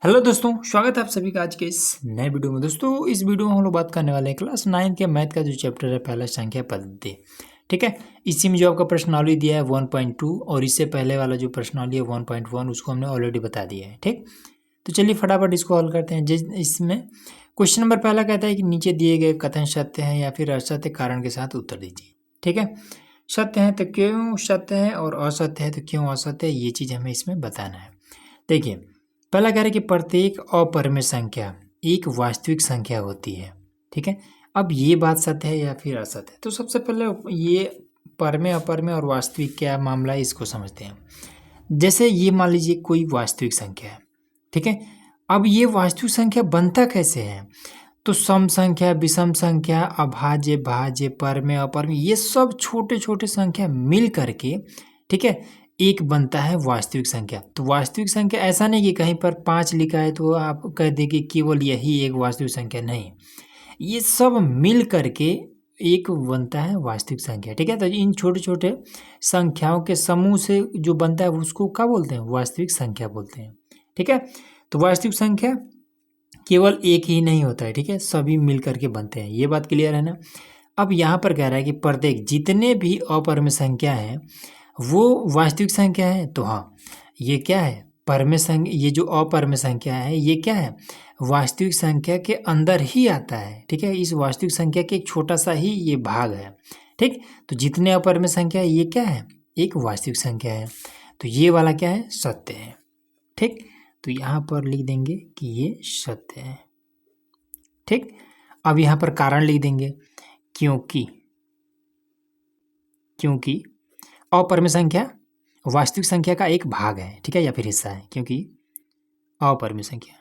Hello दोस्तों, स्वागत है आप सभी का आज के इस नए वीडियो में। दोस्तों, इस वीडियो में हम लोग बात करने वाले हैं क्लास 9 के मैथ का जो चैप्टर है पहला संख्या पद्धति। ठीक है, इसी में जो आपका प्रश्नावली दिया है 1.2 और इससे पहले वाला जो प्रश्नावली है 1.1 उसको हमने ऑलरेडी बता दिया है। ठीक, तो चलिए फटाफट इसको हल करते हैं। जिस इसमें क्वेश्चन नंबर पहला कहता है कि नीचे दिए गए कथन सत्य है या फिर असत्य, कारण के साथ उत्तर दीजिए। ठीक है, सत्य है तो क्यों सत्य है और असत्य है तो क्यों असत्य है, ये चीज़ हमें इसमें बताना है। देखिए, पहला कह रहे हैं कि प्रत्येक अपरिमेय संख्या एक वास्तविक संख्या होती है। ठीक है, अब ये बात सत्य है या फिर असत्य है, तो सबसे पहले ये परमेय अपरमेय और वास्तविक क्या मामला है इसको समझते हैं। जैसे ये मान लीजिए कोई वास्तविक संख्या है। ठीक है, अब ये वास्तविक संख्या बनता कैसे है, तो सम संख्या, विषम संख्या, अभाज्य, भाज्य, परमेय, अपरमेय, ये सब छोटे छोटे संख्या मिल करके, ठीक है, एक बनता है वास्तविक संख्या। तो वास्तविक संख्या ऐसा नहीं कि कहीं पर 5 लिखा है तो आप कह दें कि केवल यही एक वास्तविक संख्या, नहीं, ये सब मिल करके एक बनता है वास्तविक संख्या। ठीक है, तो इन छोटे छोटे संख्याओं के समूह से जो बनता है उसको क्या बोलते हैं, वास्तविक संख्या बोलते हैं। ठीक है, तो वास्तविक संख्या केवल एक ही नहीं होता है। ठीक है, सभी मिल करके बनते हैं, ये बात क्लियर है ना। अब यहाँ पर कह रहा है कि प्रत्येक जितने भी अपरिमेय संख्या हैं वो वास्तविक संख्या है। तो हाँ, ये क्या है, परमेय संख्या, ये जो अपरिमेय संख्या है ये क्या है, वास्तविक संख्या के अंदर ही आता है। ठीक है, इस वास्तविक संख्या के एक छोटा सा ही ये भाग है। ठीक, तो जितने अपरिमेय संख्या है ये क्या है, एक वास्तविक संख्या है। तो ये वाला क्या है, सत्य है। ठीक, तो यहाँ पर लिख देंगे कि ये सत्य है। ठीक, अब यहाँ पर कारण लिख देंगे, क्योंकि अपरिमेय संख्या वास्तविक संख्या का एक भाग है। ठीक है, या फिर हिस्सा है, क्योंकि अपरिमेय संख्या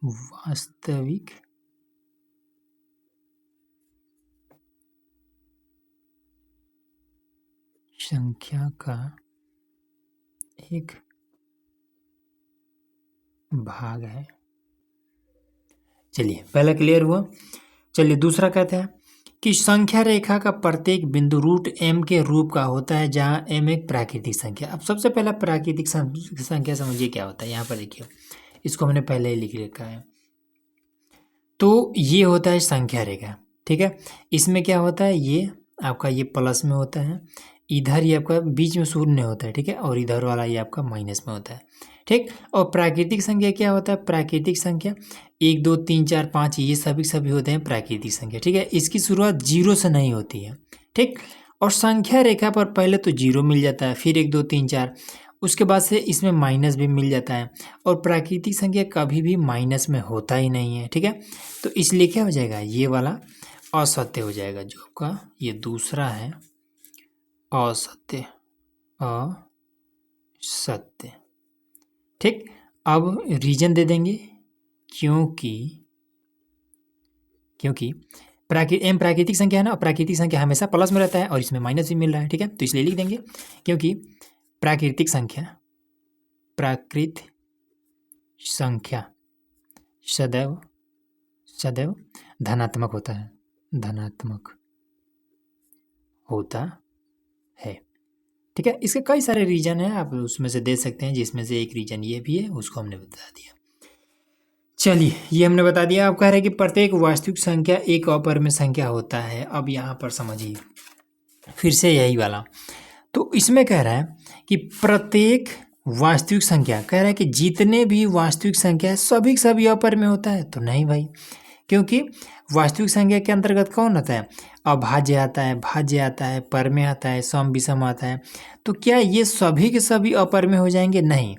वास्तविक संख्या का एक भाग है। चलिए, पहला क्लियर हुआ। चलिए, दूसरा कहता है कि संख्या रेखा का प्रत्येक बिंदु रूट m के रूप का होता है, जहां m एक प्राकृतिक संख्या। अब सबसे पहला प्राकृतिक संख्या समझिए क्या होता है। यहाँ पर देखिए, इसको हमने पहले ही लिख रखा है। तो ये होता है संख्या रेखा। ठीक है, इसमें क्या होता है, ये आपका ये प्लस में होता है, इधर ये आपका बीच में शून्य होता है। ठीक है, और इधर वाला ये आपका माइनस में होता है। ठीक, और प्राकृतिक संख्या क्या होता है, प्राकृतिक संख्या 1 2 3 4 5 ये सभी होते हैं प्राकृतिक संख्या। ठीक है, इसकी शुरुआत 0 से नहीं होती है। ठीक, और संख्या रेखा पर पहले तो 0 मिल जाता है, फिर 1 2 3 4, उसके बाद से इसमें माइनस भी मिल जाता है, और प्राकृतिक संख्या कभी भी माइनस में होता ही नहीं है। ठीक है, तो इसलिए क्या हो जाएगा, ये वाला असत्य हो जाएगा, जो आपका ये दूसरा है असत्य, असत्य। ठीक, अब रीजन दे देंगे, क्योंकि प्राकृतिक संख्या है ना, प्राकृतिक संख्या हमेशा प्लस में रहता है और इसमें माइनस भी मिल रहा है। ठीक है, तो इसलिए लिख देंगे क्योंकि प्राकृतिक संख्या सदैव धनात्मक होता है, धनात्मक होता है। ठीक है, इसके कई सारे रीजन हैं, आप उसमें से दे सकते हैं, जिसमें से एक रीजन ये भी है, उसको हमने बता दिया। चलिए, ये हमने बता दिया। आप कह रहे हैं कि प्रत्येक वास्तविक संख्या एक अपरिमेय संख्या होता है। अब यहाँ पर समझिए फिर से यही वाला, तो इसमें कह रहा है कि प्रत्येक वास्तविक संख्या, कह रहा है कि जितने भी वास्तविक संख्या है सभी अपरिमेय होता है। तो नहीं भाई, क्योंकि वास्तविक संख्या के अंतर्गत कौन आता है, अभाज्य आता है, भाज्य आता है, परमेय आता है, सम विषम आता है। तो क्या ये सभी के सभी अपरिमेय हो जाएंगे, नहीं,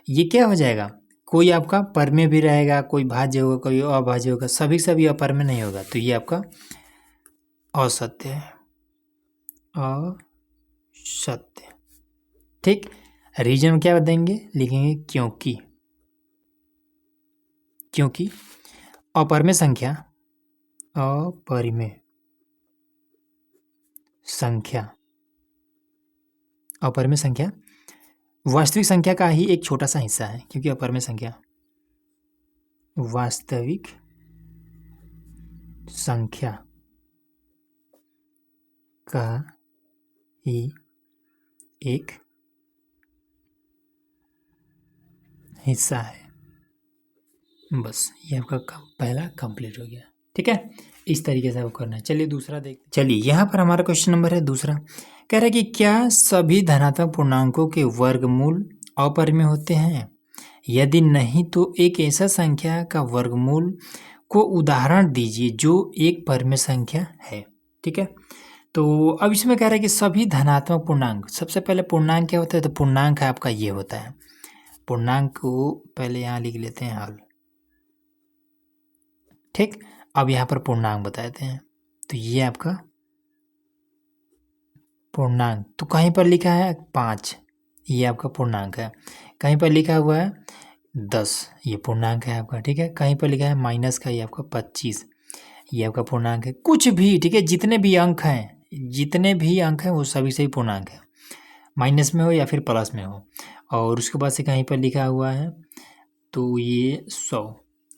ये क्या हो जाएगा, कोई आपका परमेय भी रहेगा, कोई भाज्य होगा, कोई अभाज्य होगा, सभी अपरिमेय नहीं होगा। तो ये आपका असत्य है, असत्य। ठीक, रीजन क्या देंगे, लिखेंगे क्योंकि अपरिमेय संख्या वास्तविक संख्या का ही एक छोटा सा हिस्सा है, क्योंकि अपरिमेय संख्या वास्तविक संख्या का ही एक हिस्सा है। बस ये आपका पहला कंप्लीट हो गया। ठीक है, इस तरीके से आपको करना है। चलिए दूसरा देखते। चलिए यहाँ पर हमारा क्वेश्चन नंबर है दूसरा, कह रहा है कि क्या सभी धनात्मक पूर्णांकों के वर्गमूल अपरिमेय होते हैं? यदि नहीं तो एक ऐसा संख्या का वर्गमूल को उदाहरण दीजिए जो एक परिमेय संख्या है। ठीक है, तो अब इसमें कह रहा है कि सभी धनात्मक पूर्णांक, सबसे पहले पूर्णांक क्या होता है? तो पूर्णांक है आपका ये होता है। पूर्णांक को पहले यहाँ लिख लेते हैं हल। ठीक, अब यहाँ पर पूर्णांक बताते हैं। तो ये आपका पूर्णांक, तो कहीं पर लिखा है 5, ये आपका पूर्णांक है। कहीं पर लिखा हुआ है 10, ये पूर्णांक है आपका। ठीक है, कहीं पर लिखा है माइनस का, ये आपका 25, ये आपका पूर्णांक है। कुछ भी, ठीक है, जितने भी अंक हैं वो सभी से पूर्णांक है, माइनस में हो या फिर प्लस में हो। और उसके बाद से कहीं पर लिखा हुआ है तो ये 100,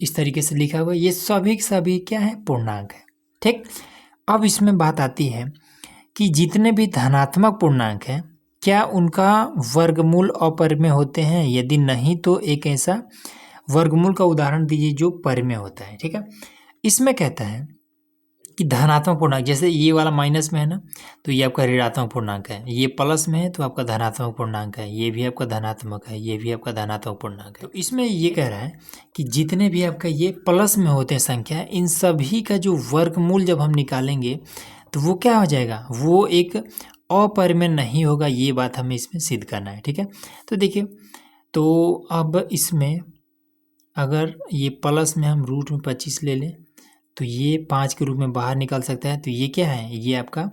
इस तरीके से लिखा हुआ है। ये सभी क्या है? पूर्णांक है। ठीक, अब इसमें बात आती है कि जितने भी धनात्मक पूर्णांक हैं क्या उनका वर्गमूल अपरिमेय होते हैं? यदि नहीं तो एक ऐसा वर्गमूल का उदाहरण दीजिए जो परिमेय होता है। ठीक है, इसमें कहता है कि धनात्मक पूर्णांक, जैसे ये वाला माइनस में है ना, तो ये आपका ऋणात्मक पूर्णांक है। ये प्लस में है तो आपका धनात्मक पूर्णांक है। ये भी आपका धनात्मक है, ये भी आपका धनात्मक पूर्णांक है। तो इसमें ये कह रहा है कि जितने भी आपका ये प्लस में होते हैं संख्या, इन सभी का जो वर्गमूल जब हम निकालेंगे तो वो क्या हो जाएगा? वो एक अपरिमेय नहीं होगा। ये बात हमें इसमें सिद्ध करना है। ठीक है, तो देखिए, तो अब इसमें अगर ये प्लस में हम रूट में 25 ले लें तो ये 5 के रूप में बाहर निकल सकता है। तो ये क्या है? ये आपका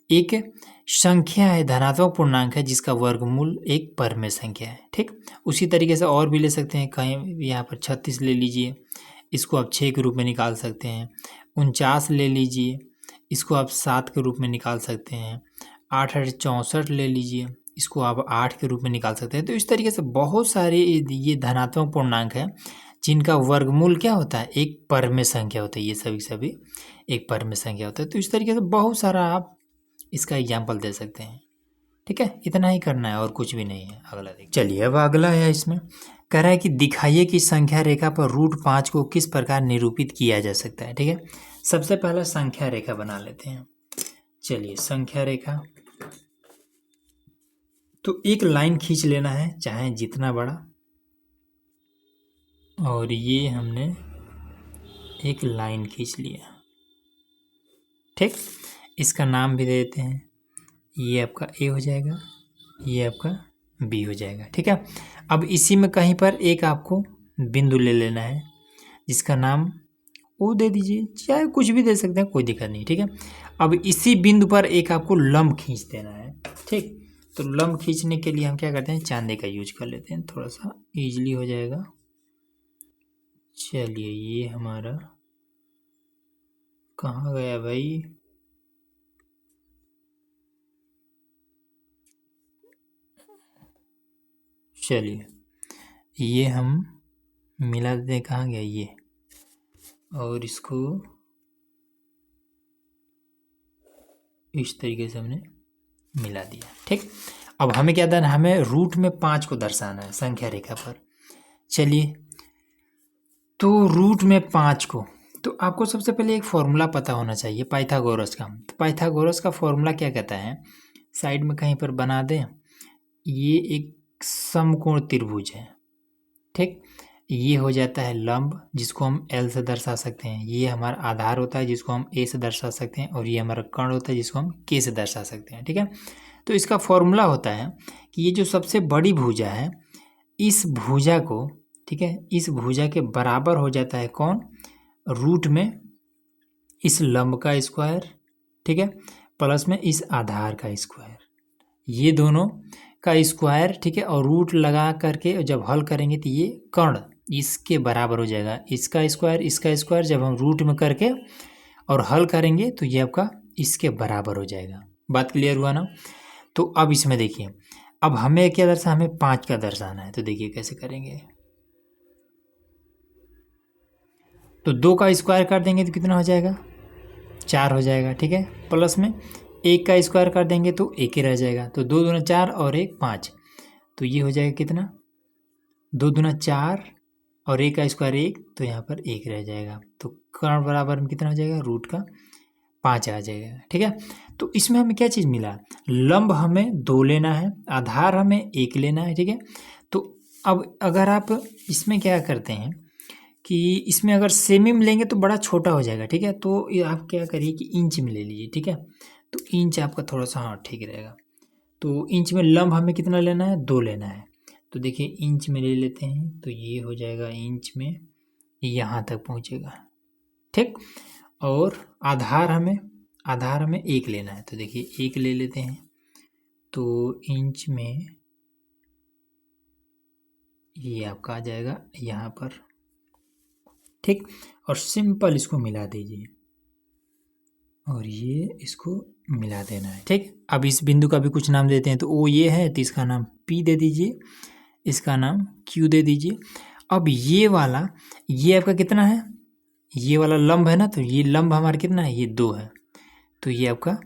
एक संख्या है, धनात्मक पूर्णांक है, जिसका वर्गमूल एक परिमेय संख्या है। ठीक, उसी तरीके से और भी ले सकते हैं। कहीं यहाँ पर 36 ले लीजिए, इसको आप 6 के रूप में निकाल सकते हैं। 49 ले लीजिए, इसको आप 7 के रूप में निकाल सकते हैं। 8 8 64 ले लीजिए, इसको आप 8 के रूप में निकाल सकते हैं। तो इस तरीके से बहुत सारे ये धनात्मक पूर्णांक है जिनका वर्गमूल क्या होता है? एक परिमेय संख्या होता है। ये सभी एक परिमेय संख्या होता है। तो इस तरीके से बहुत सारा आप इसका एग्जाम्पल दे सकते हैं। ठीक है, इतना ही करना है और कुछ भी नहीं है। अगला देखिए। चलिए अब अगला है, इसमें कह रहा है कि दिखाइए कि संख्या रेखा पर रूट 5 को किस प्रकार निरूपित किया जा सकता है। ठीक है, सबसे पहला संख्या रेखा बना लेते हैं। चलिए संख्या रेखा, तो एक लाइन खींच लेना है, चाहे जितना बड़ा, और ये हमने एक लाइन खींच लिया। ठीक, इसका नाम भी दे देते हैं। ये आपका ए हो जाएगा, ये आपका बी हो जाएगा। ठीक है, अब इसी में कहीं पर एक आपको बिंदु ले लेना है जिसका नाम ओ दे दीजिए, चाहे कुछ भी दे सकते हैं, कोई दिक्कत नहीं। ठीक है, अब इसी बिंदु पर एक आपको लंब खींच देना है। ठीक, तो लंब खींचने के लिए हम क्या करते हैं? चांदे का यूज कर लेते हैं, थोड़ा सा ईजिली हो जाएगा। चलिए ये हमारा कहाँ गया भाई? चलिए ये हम मिला देते हैं, कहाँ गया ये, और इसको इस तरीके से हमने मिला दिया। ठीक, अब हमें क्या करना है? हमें रूट में 5 को दर्शाना है संख्या रेखा पर। चलिए, तो रूट में 5 को, तो आपको सबसे पहले एक फॉर्मूला पता होना चाहिए पाइथागोरस का। तो पाइथागोरस का फॉर्मूला क्या कहता है? साइड में कहीं पर बना दें, ये एक समकोण त्रिभुज है। ठीक, ये हो जाता है लंब, जिसको हम एल से दर्शा सकते हैं। ये हमारा आधार होता है जिसको हम ए से दर्शा सकते हैं, और ये हमारा कर्ण होता है जिसको हम के से दर्शा सकते हैं। ठीक है, तो इसका फॉर्मूला होता है कि ये जो सबसे बड़ी भुजा है, इस भुजा को, ठीक है, इस भुजा के बराबर हो जाता है कौन? रूट में इस लंब का स्क्वायर, ठीक है, प्लस में इस आधार का स्क्वायर, ये दोनों का स्क्वायर। ठीक है, और रूट लगा करके जब हल करेंगे तो ये कर्ण इसके बराबर हो जाएगा। इसका स्क्वायर जब हम रूट में करके और हल करेंगे तो ये आपका इसके बराबर हो जाएगा। बात क्लियर हुआ ना? तो अब इसमें देखिए, अब हमें क्या दर्शाना? हमें 5 का दर्शाना है। तो देखिए कैसे करेंगे, तो 2 का स्क्वायर कर देंगे तो कितना हो जाएगा? 4 हो जाएगा। ठीक है, प्लस में 1 का स्क्वायर कर देंगे तो 1 ही रह जाएगा, तो 2 दूना 4 और 1 5, तो ये हो जाएगा कितना, 2 दूना 4 और 1 का स्क्वायर 1, तो यहाँ पर 1 रह जाएगा, तो कर्ण बराबर में कितना हो जाएगा, रूट का 5 आ जाएगा। ठीक है, तो इसमें हमें क्या चीज़ मिला, लंब हमें 2 लेना है, आधार हमें 1 लेना है। ठीक है, तो अब अगर आप इसमें क्या करते हैं कि इसमें अगर सेमी में लेंगे तो बड़ा छोटा हो जाएगा। ठीक है, तो ये आप क्या करिए कि इंच में ले लीजिए। ठीक है, तो इंच आपका थोड़ा सा हाँ ठीक रहेगा। तो इंच में लंब हमें कितना लेना है, 2 लेना है, तो देखिए इंच में ले लेते हैं, तो ये हो जाएगा इंच में यहाँ तक पहुँचेगा। ठीक, और आधार हमें 1 लेना है, तो देखिए 1 ले लेते हैं, तो इंच में ये आपका आ जाएगा यहाँ पर। ठीक, और सिंपल इसको मिला दीजिए और ये इसको मिला देना है। ठीक, अब इस बिंदु का भी कुछ नाम देते हैं, तो ओ ये है तो इसका नाम P दे दीजिए, इसका नाम Q दे दीजिए। अब ये वाला, ये आपका कितना है, ये वाला लंब है ना, तो ये लंब हमारा कितना है, ये 2 है, तो ये आपका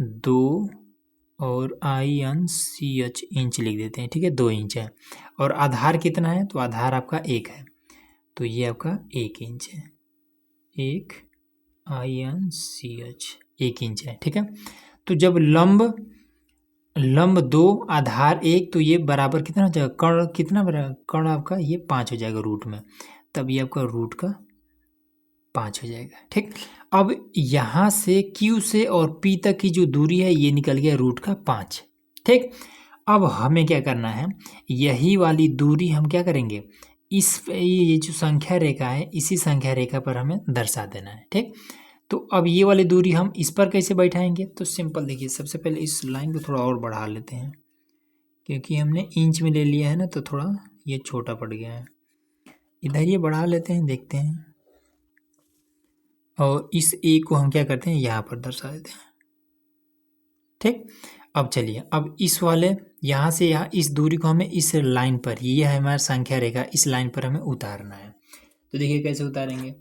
2 और INCH इंच लिख देते हैं। ठीक है, 2 इंच है, और आधार कितना है, तो आधार आपका 1 है, तो ये आपका 1 इंच है, 1 INCH 1 इंच है। ठीक है, तो जब लंब 2 आधार 1, तो ये बराबर कितना हो जाएगा, कर्ण कितना बराबर, कर्ण आपका ये 5 हो जाएगा रूट में, तब ये आपका रूट का 5 हो जाएगा। ठीक, अब यहाँ से Q से और P तक की जो दूरी है ये निकल गया रूट का 5। ठीक, अब हमें क्या करना है, यही वाली दूरी हम क्या करेंगे, ये जो संख्या रेखा है इसी संख्या रेखा पर हमें दर्शा देना है। ठीक, तो अब ये वाली दूरी हम इस पर कैसे बैठाएंगे, तो सिंपल देखिए, सबसे पहले इस लाइन को थोड़ा और बढ़ा लेते हैं, क्योंकि हमने इंच में ले लिया है ना, तो थोड़ा ये छोटा पड़ गया है, इधर ये बढ़ा लेते हैं, देखते हैं, और इस ए को हम क्या करते हैं, यहाँ पर दर्शा देते हैं। ठीक, अब चलिए, अब इस वाले यहाँ से यहाँ इस दूरी को हमें इस लाइन पर, ये है हमारा संख्या रेखा, इस लाइन पर हमें उतारना है। तो देखिए कैसे उतारेंगे,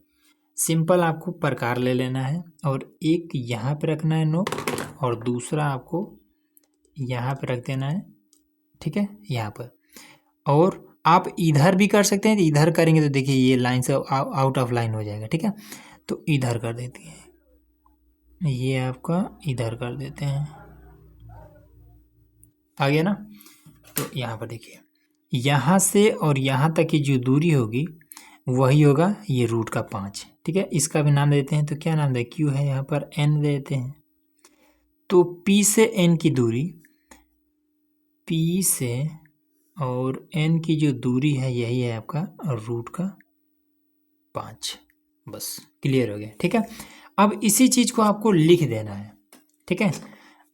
सिंपल आपको प्रकार ले लेना है, और एक यहाँ पे रखना है नोक, और दूसरा आपको यहाँ पे रख देना है। ठीक है, यहाँ पर, और आप इधर भी कर सकते हैं, तो इधर करेंगे तो देखिए ये लाइन से आउट ऑफ लाइन हो जाएगा। ठीक है, तो इधर कर देते हैं, ये आपका इधर कर देते हैं, आ गया ना। तो यहाँ पर देखिए, यहाँ से और यहाँ तक की जो दूरी होगी वही होगा ये रूट का 5। ठीक है, इसका भी नाम देते हैं, तो क्या नाम दे, Q है, यहाँ पर N देते हैं, तो P से N की दूरी, P से और N की जो दूरी है यही है आपका रूट का 5। बस क्लियर हो गया। ठीक है, अब इसी चीज़ को आपको लिख देना है। ठीक है,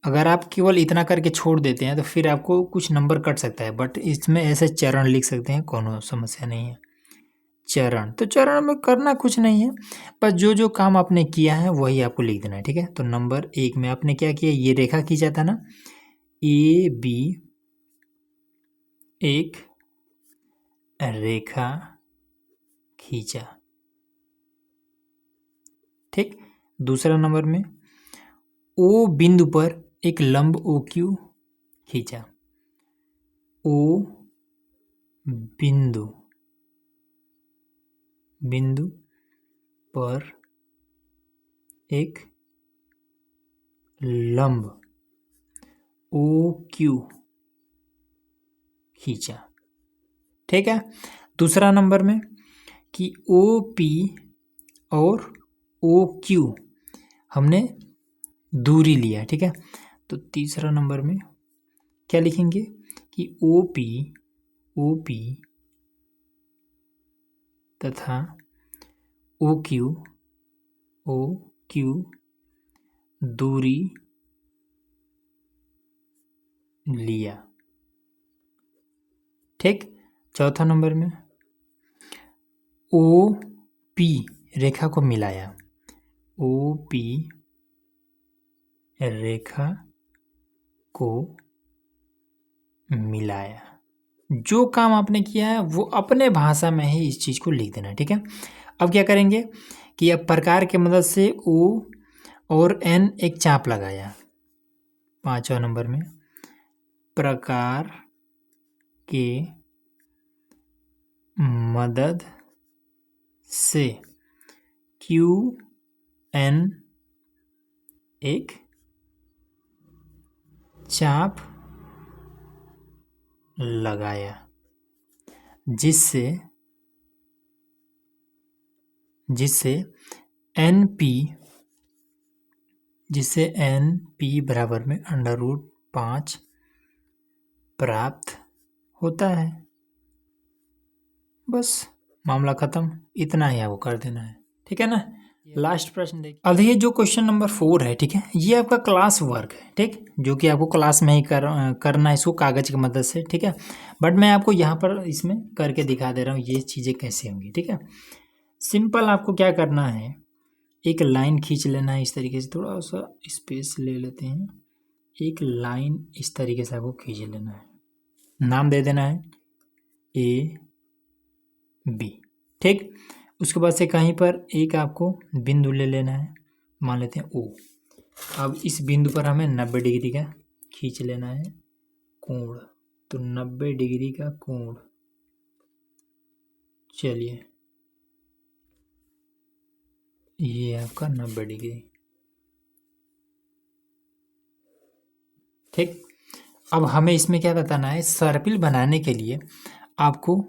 अगर आप केवल इतना करके छोड़ देते हैं तो फिर आपको कुछ नंबर कट सकता है, बट इसमें ऐसे चरण लिख सकते हैं, कोनो समस्या नहीं है। चरण, तो चरण में करना कुछ नहीं है, बस जो जो काम आपने किया है वही आपको लिख देना है। ठीक है, तो नंबर 1 में आपने क्या किया, ये रेखा खींचा था ना, AB एक रेखा खींचा। ठीक, दूसरा नंबर में O बिंदु पर एक लंब OQ खींचा, O बिंदु पर एक लंब OQ खींचा। ठीक है, दूसरा नंबर में कि OP और OQ हमने दूरी लिया। ठीक है, तो तीसरा नंबर में क्या लिखेंगे कि OP तथा OQ दूरी लिया। ठीक, चौथा नंबर में OP रेखा को मिलाया, OP रेखा को मिलाया। जो काम आपने किया है वो अपने भाषा में ही इस चीज़ को लिख देना है। ठीक है, अब क्या करेंगे कि अब प्रकार के मदद से O और N एक चाप लगाया, 5वां नंबर में प्रकार के मदद से QN एक चाप लगाया जिससे NP बराबर में √5 प्राप्त होता है। बस मामला खत्म, इतना ही आपको कर देना है, ठीक है ना। लास्ट प्रश्न देखिए। अब देखिए जो क्वेश्चन नंबर 4 है, ठीक है, ये आपका क्लास वर्क है, ठीक, जो कि आपको क्लास में ही करना है इसको कागज की मदद से, ठीक है। बट मैं आपको यहाँ पर इसमें करके दिखा दे रहा हूँ ये चीज़ें कैसे होंगी, ठीक है। सिंपल आपको क्या करना है, एक लाइन खींच लेना है इस तरीके से, थोड़ा सा स्पेस ले लेते हैं, एक लाइन इस तरीके से आपको खींच लेना है, नाम दे देना है AB, ठीक। उसके बाद से कहीं पर एक आपको बिंदु ले लेना है, मान लेते हैं O। अब इस बिंदु पर हमें 90 डिग्री का खींच लेना है कोण, तो 90 डिग्री का कोण, चलिए ये आपका 90 डिग्री, ठीक। अब हमें इसमें क्या बताना है, सर्पिल बनाने के लिए आपको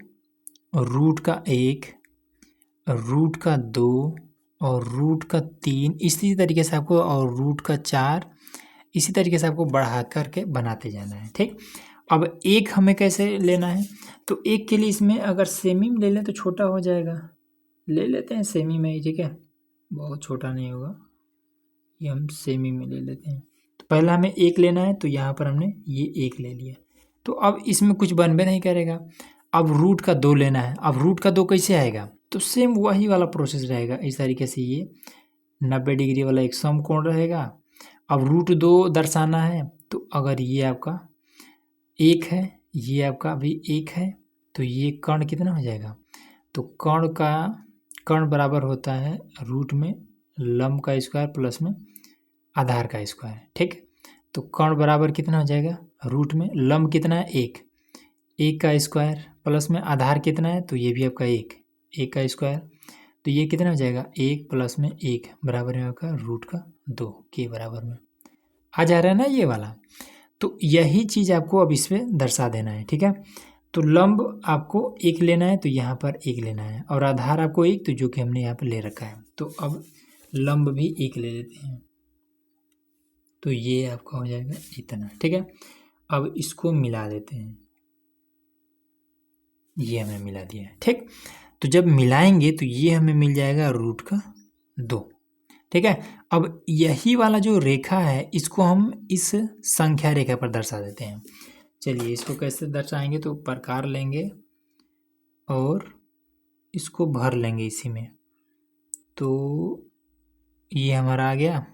√1, √2 और √3 इसी तरीके से आपको, और √4 इसी तरीके से आपको बढ़ा करके बनाते जाना है, ठीक। अब एक हमें कैसे लेना है, तो एक के लिए इसमें अगर सेमी में ले लें तो छोटा हो जाएगा, ले लेते हैं सेमी में ही, ठीक है, बहुत छोटा नहीं होगा, ये हम सेमी में ले लेते हैं। तो पहला हमें एक लेना है, तो यहाँ पर हमने ये एक ले लिया, तो अब इसमें कुछ बनबे नहीं करेगा। अब √2 लेना है, अब √2 कैसे आएगा, तो सेम वही वाला प्रोसेस रहेगा, इस तरीके से ये 90 डिग्री वाला एक समकोण रहेगा। अब √2 दर्शाना है, तो अगर ये आपका एक है, ये आपका भी एक है, तो ये कर्ण कितना हो जाएगा, तो कर्ण बराबर होता है रूट में लंब का स्क्वायर प्लस में आधार का स्क्वायर, ठीक। तो कर्ण बराबर कितना हो जाएगा, रूट में लंब कितना है, एक का स्क्वायर प्लस में आधार कितना है, तो ये भी आपका एक का स्क्वायर, तो ये कितना हो जाएगा, 1 प्लस में 1 बराबर में आपका √2 के बराबर में आ जा रहा है ना ये वाला। तो यही चीज़ आपको अब इसमें दर्शा देना है, ठीक है। तो लंब आपको एक लेना है, तो यहाँ पर एक लेना है, और आधार आपको एक, तो जो कि हमने यहाँ पर ले रखा है, तो अब लंब भी एक ले लेते हैं, तो ये आपका हो जाएगा इतना, ठीक है। अब इसको मिला देते हैं, ये हमें मिला दिया है, ठीक। तो जब मिलाएंगे तो ये हमें मिल जाएगा √2, ठीक है। अब यही वाला जो रेखा है इसको हम इस संख्या रेखा पर दर्शा देते हैं। चलिए इसको कैसे दर्शाएंगे, तो प्रकार लेंगे और इसको भर लेंगे इसी में, तो ये हमारा आ गया,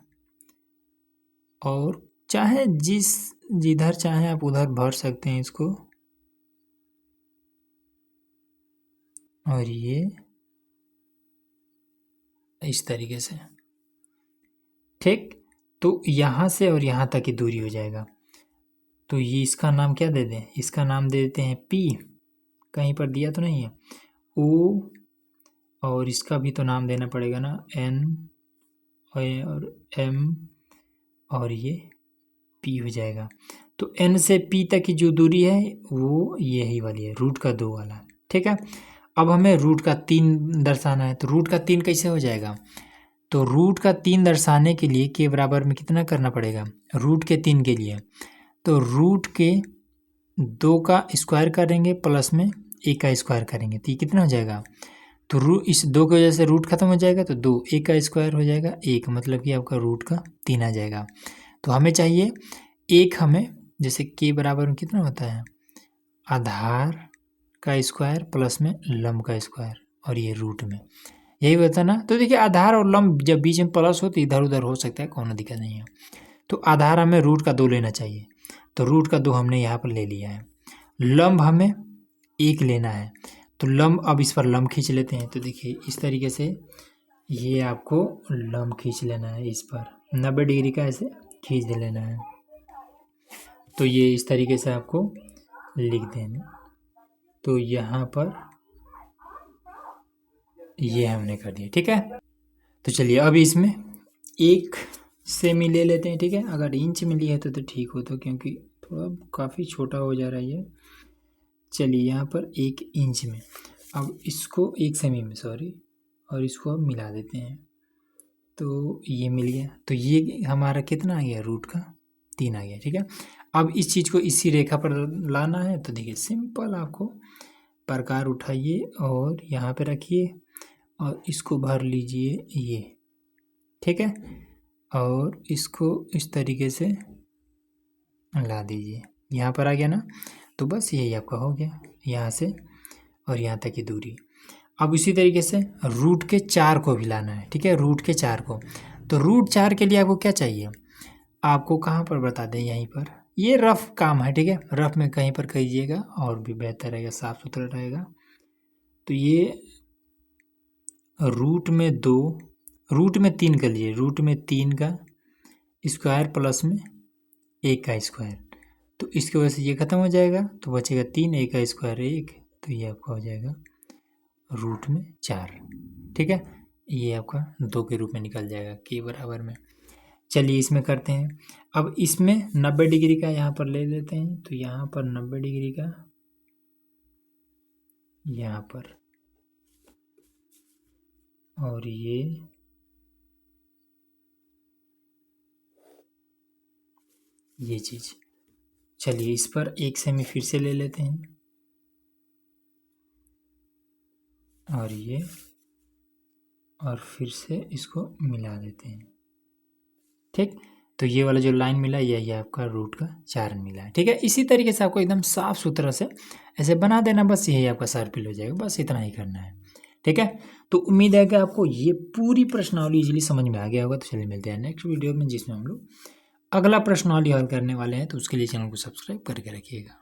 और चाहे जिधर चाहे आप उधर भर सकते हैं इसको, और ये इस तरीके से, ठीक। तो यहाँ से और यहाँ तक की दूरी हो जाएगा, तो ये इसका नाम क्या दे दें, इसका नाम दे देते हैं P, कहीं पर दिया तो नहीं है, O, और इसका भी तो नाम देना पड़ेगा ना, N और M, और ये P हो जाएगा। तो N से P तक की जो दूरी है वो यही वाली है, √2 वाला, ठीक है। अब हमें √3 दर्शाना है, तो √3 कैसे हो जाएगा, तो √3 दर्शाने के लिए के बराबर में कितना करना पड़ेगा, √3 के लिए, तो √2 का स्क्वायर करेंगे प्लस में 1 का स्क्वायर करेंगे, तो ये कितना हो जाएगा, तो इस 2 की वजह से रूट खत्म हो जाएगा, तो 2, 1 का स्क्वायर हो जाएगा 1, मतलब कि आपका √3 आ जाएगा। तो हमें चाहिए एक, हमें जैसे के बराबर में कितना होता है, आधार का स्क्वायर प्लस में लंब का स्क्वायर, और ये रूट में यही होता है ना। तो देखिए आधार और लंब जब बीच में प्लस हो तो इधर उधर हो सकता है, कोई दिक्कत नहीं है। तो आधार हमें √2 लेना चाहिए, तो √2 हमने यहाँ पर ले लिया है। लंब हमें 1 लेना है, तो लंब, अब इस पर लंब खींच लेते हैं, तो देखिए इस तरीके से ये आपको लंब खींच लेना है, इस पर 90 डिग्री का ऐसे खींच लेना है, तो ये इस तरीके से आपको लिख देना। तो यहाँ पर ये हमने कर दिया, ठीक है। तो चलिए अब इसमें 1 सेमी ले लेते हैं, ठीक है। अगर इंच में लिया तो ठीक हो, तो क्योंकि थोड़ा काफ़ी छोटा हो जा रहा है ये। चलिए यहाँ पर 1 इंच में, अब इसको 1 सेमी में सॉरी, और इसको अब मिला देते हैं। तो ये मिल गया। तो ये हमारा कितना आ गया, रूट का 3 आ गया, ठीक है। अब इस चीज़ को इसी रेखा पर लाना है। तो देखिए सिंपल, आपको प्रकार उठाइए और यहाँ पे रखिए और इसको भर लीजिए ये, ठीक है। और इसको इस तरीके से ला दीजिए, यहाँ पर आ गया ना। तो बस यही आपका हो गया, यहाँ से और यहाँ तक की दूरी। अब इसी तरीके से रूट के 4 को भी लाना है, ठीक है। रूट के 4 को, तो रूट 4 के लिए आपको क्या चाहिए, आपको कहाँ पर बता दें, यहीं पर। ये रफ काम है, ठीक है। रफ में कहीं पर कीजिएगा और भी बेहतर रहेगा, साफ सुथरा रहेगा। तो ये रूट में 2, रूट में 3 कर लीजिए। रूट में 3 का स्क्वायर प्लस में 1 का स्क्वायर। तो इसकी वजह से ये ख़त्म हो जाएगा, तो बचेगा 3, 1 का स्क्वायर 1। तो ये आपका हो जाएगा रूट में 4, ठीक है। ये आपका 2 के रूप में निकल जाएगा के बराबर में। चलिए इसमें करते हैं। अब इसमें 90 डिग्री का यहाँ पर ले लेते हैं। तो यहाँ पर 90 डिग्री का यहाँ पर, और ये चीज़। चलिए इस पर 1 सेमी फिर से ले लेते हैं और ये, और फिर से इसको मिला देते हैं, ठीक। तो ये वाला जो लाइन मिला यही आपका रूट का 4 मिला है, ठीक है। इसी तरीके से आपको एकदम साफ सुथरा से ऐसे बना देना, बस यही आपका सर्किल हो जाएगा। बस इतना ही करना है, ठीक है। तो उम्मीद है कि आपको ये पूरी प्रश्नावली इजीली समझ में आ गया होगा। तो चलिए मिलते हैं नेक्स्ट वीडियो में, जिसमें हम लोग अगला प्रश्नावली हल करने वाले हैं। तो उसके लिए चैनल को सब्सक्राइब करके रखिएगा।